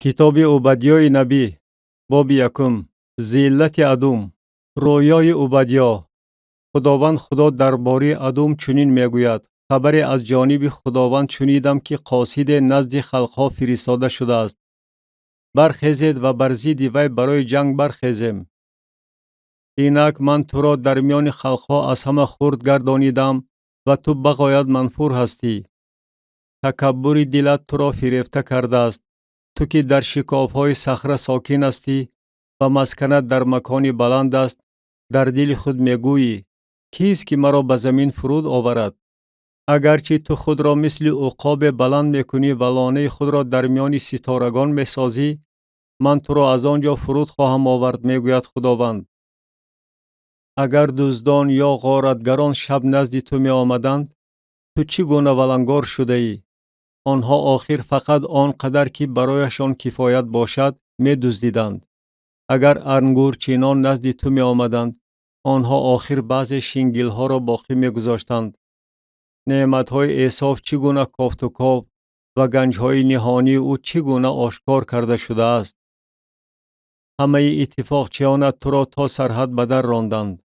کتاب عبدیای نبی باب یکم. ذلت ادوم. رویای عبدیا. خداوند خدا درباره ادوم چنین میگوید: خبری از جانب خداوند شنیدم که قاصد نزد خلقها فرستاده شده است. برخیزید و بر ضد وی برای جنگ برخیزیم. اینک من تو را در میان خلقها از همه خرد گردانیدم و تو بغایت منفور هستی. تکبر دلت تو را فریفته کرده است. تو که در شکاف‌های صخره ساکن هستی و مسکنت در مکان بلند است، در دل خود میگویی: کیست که مرا به زمین فرود آورد؟ اگرچه تو خود را مثل عقاب بلند میکنی و لانه خود را در میان ستارگان میسازی، من تو را از آنجا فرود خواهم آورد، میگوید خداوند. اگر دزدان یا غارتگران شب نزد تو می آمدند، تو چگونه ولنگار شده ای؟ آنها آخر فقط آنقدر که برایشان کفایت باشد می دزدیدند. اگر انگورچینان نزد تو می آمدند، آنها آخر بعض شنگل ها را باقی می گذاشتند. نعمت های عیسی چگونه کافت و کاف و گنج های نهانی او چگونه آشکار کرده شده است. همه اتفاق چیانت تو را تا سرحد بدر راندند.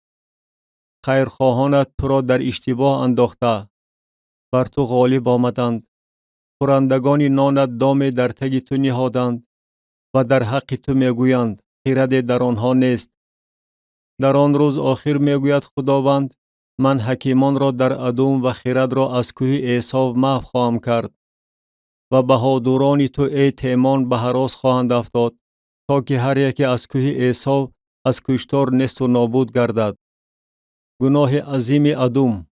خیرخواهانت تو را در اشتباه انداخته بر تو غالب آمدند. خورندگان نانت دام در تگ تو نهادند و در حق تو میگویند: خیرد در آنها نیست. در آن روز آخر میگوید خداوند: من حکیمان را در ادوم و خیرد را از کوه عیسی محو خواهم کرد و بهادران تو ای تیمان به هراس خواهند افتاد، تا که هر یکی از کوه عیسی از کشتار نیست و نابود گردد. گناه عظیم ادوم.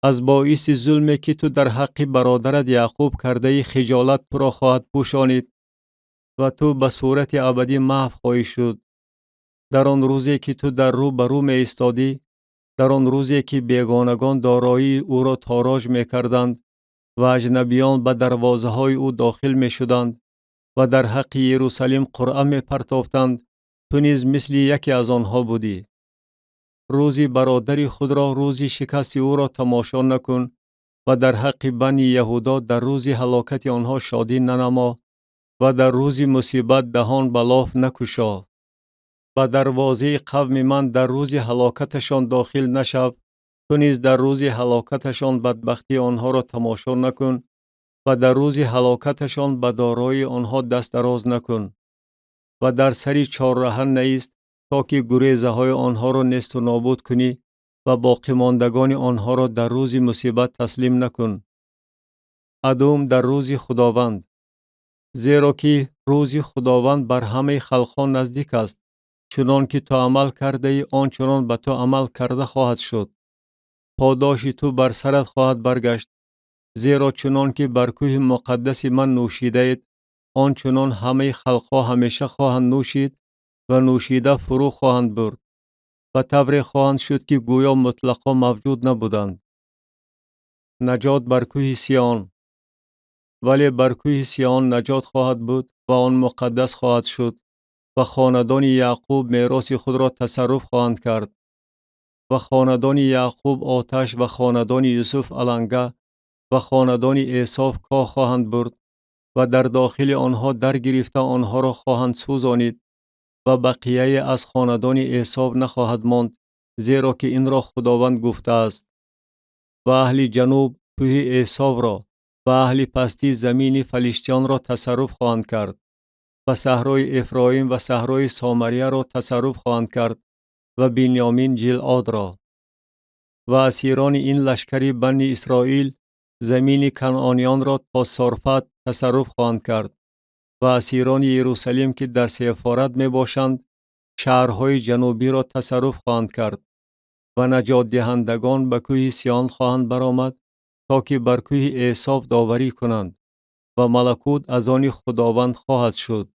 از باعث ظلمی که تو در حق برادرت یعقوب کرده ای، خجالت تو را خواهد پوشانید و تو به صورت ابدی محو خواهی شد. در آن روزی که تو در رو به رو می ایستادی، در آن روزی که بیگانگان دارایی او را تاراج می کردند و اجنبیان به دروازه های او داخل می شدند و در حق یروشلیم قرعه می پرتافتند، تو نیز مثل یکی از آنها بودی. روزی برادری خود را، روزی شکست او را تماشا نکن و در حق بنی یهودا در روزی هلاکت آنها شادی ننما و در روزی مصیبت دهان به لاف نکشا. به دروازه قوم من در روز هلاکتشان داخل نشو. تو نیز در روز هلاکتشان بدبختی آنها را تماشا نکن و در روز هلاکتشان به دارایی آنها دست دراز نکن و در سری چهارراه نیست، تا که گریزه های آنها را نیست و نابود کنی و باقی ماندگان آنها را در روز مصیبت تسلیم نکن. ادوم در روز خداوند. زیرا که روز خداوند بر همه خلقان نزدیک است. چنان که تو عمل کرده ای، آنچنان به تو عمل کرده خواهد شد. پاداش تو بر سرت خواهد برگشت. زیرا چنان که بر کوه مقدس من نوشیده اید، آنچنان همه خلقها همیشه خواهند نوشید و نوشیده فرو خواهند برد و طوری خواهند شد که گویا مطلقا موجود نبودند. نجات بر کوه سیان. ولی بر کوه سیان نجات خواهد بود و آن مقدس خواهد شد و خاندان یعقوب میراث خود را تصرف خواهند کرد و خاندان یعقوب آتش و خاندان یوسف علنگه و خاندان عیسی کاه خواهند برد و در داخل آنها در گرفته آنها را خواهند سوزانید و بقیه از خاندان عیسی نخواهد ماند، زیرا که این را خداوند گفته است. و اهل جنوب کوه عیسی را و اهل پستی زمین فلیشتیان را تصرف خواهند کرد و صحرای افرایم و صحرای سامریه را تصرف خواهند کرد و بنیامین جلعاد را. و اسیران این لشکری بنی اسرائیل زمین کنعانیان را تا صرفت تصرف خواهند کرد و اسیران یروشلیم که در سفارت می باشند شهرهای جنوبی را تصرف خواهند کرد و نجات دهندگان به کوه سیان خواهند برآمد، تا که بر کوه عیسی داوری کنند و ملکوت از آن خداوند خواهد شد.